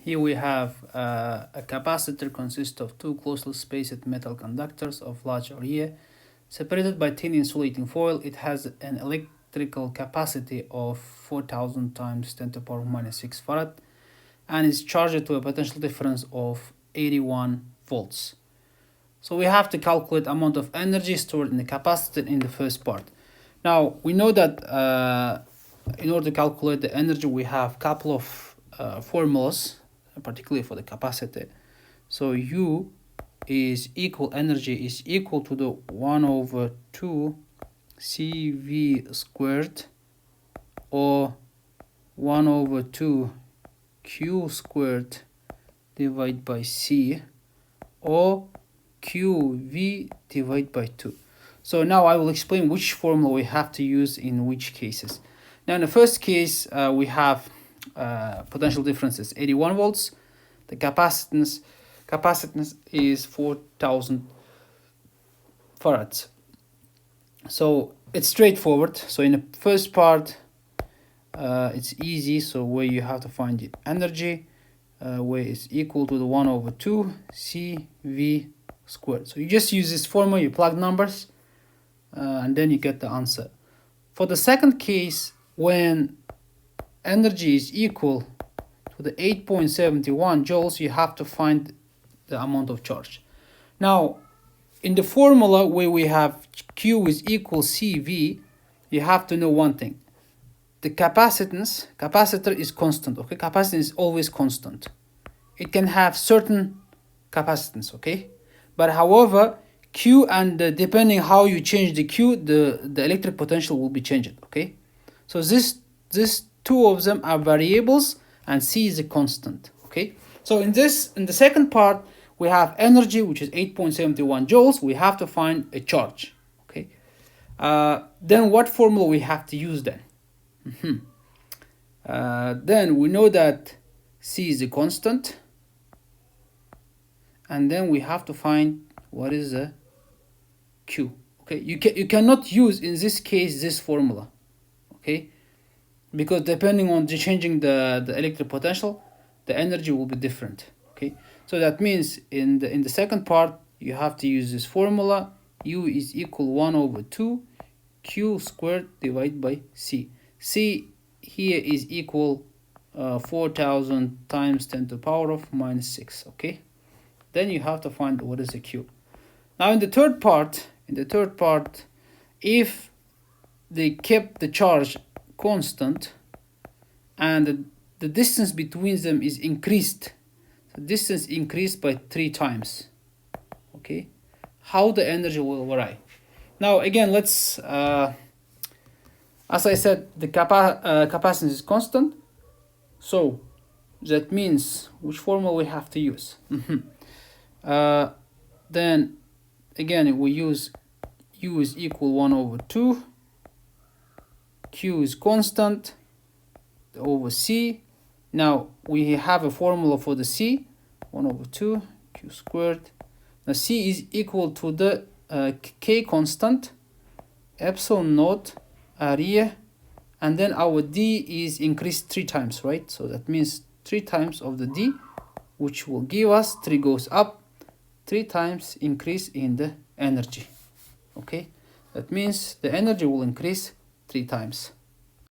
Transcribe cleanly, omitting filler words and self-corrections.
Here we have a capacitor consists of two closely spaced metal conductors of large area separated by thin insulating foil. It has an electrical capacity of 4000 times 10 to the power minus 6 farad and is charged to a potential difference of 81 volts. So we have to calculate amount of energy stored in the capacitor in the first part. Now we know that in order to calculate the energy we have a couple of formulas, particularly for the capacitor. So U is equal, energy is equal to the 1/2 CV squared or 1/2 Q squared divided by C or QV divided by 2. So now I will explain which formula we have to use in which cases. Now in the first case we have potential difference is 81 volts. The capacitance is 4000 farads. So it's straightforward. So in the first part it's easy. So where you have to find the energy where it's equal to the 1/2 CV squared. So you just use this formula, you plug numbers and then you get the answer. For the second case, when energy is equal to the 8.71 joules, you have to find the amount of charge. Now in the formula where we have Q is equal CV, you have to know one thing. The capacitor is constant, okay? Capacitance is always constant. It can have certain capacitance, okay? But however, Q and depending how you change the Q, the electric potential will be changed, okay? So this two of them are variables and C is a constant, okay? So in the second part, we have energy, which is 8.71 joules. We have to find a charge, okay? Then what formula we have to use then? Then we know that C is a constant, and then we have to find what is the Q. Okay, you cannot use in this case this formula, okay, because depending on changing the electric potential, the energy will be different. Okay, so that means in the second part you have to use this formula. U is equal 1/2 Q squared divided by C. C here is equal 4000 times 10 to the power of minus 6. Okay, then you have to find what is the Q. Now in the third part, if they kept the charge constant and the distance between them is increased, the distance increased by 3 times, okay, how the energy will vary. Now again, let's as I said, the capacitance is constant, so that means which formula we have to use. Then again we use U is equal 1/2, Q is constant over C. Now we have a formula for the C, 1/2 Q squared. Now C is equal to the K constant, epsilon naught area, and then our D is increased 3 times, right? So that means 3 times of the D, which will give us 3 goes up, 3 times increase in the energy. Okay, that means the energy will increase 3 times.